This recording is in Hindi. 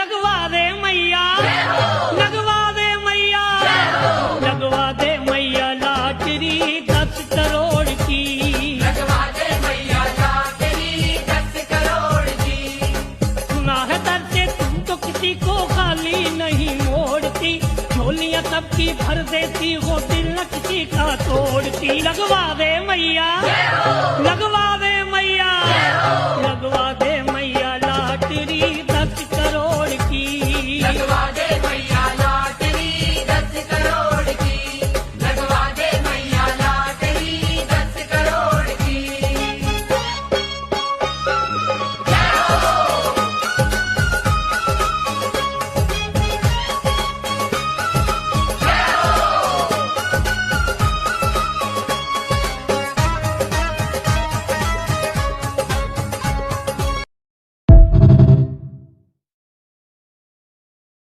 लगवा दे मैया, लगवा दे मैया, लगवा दे मैया लॉटरी 10 करोड़ की, लगवा दे मैया लॉटरी 10 करोड़ की। सुना है दर से तुम तो किसी को खाली नहीं मोड़ती, झोलियां सबकी भर देती हो, दिल न किसी का तोड़ती। लगवा दे मैया, लगवा दे मैया, लगवा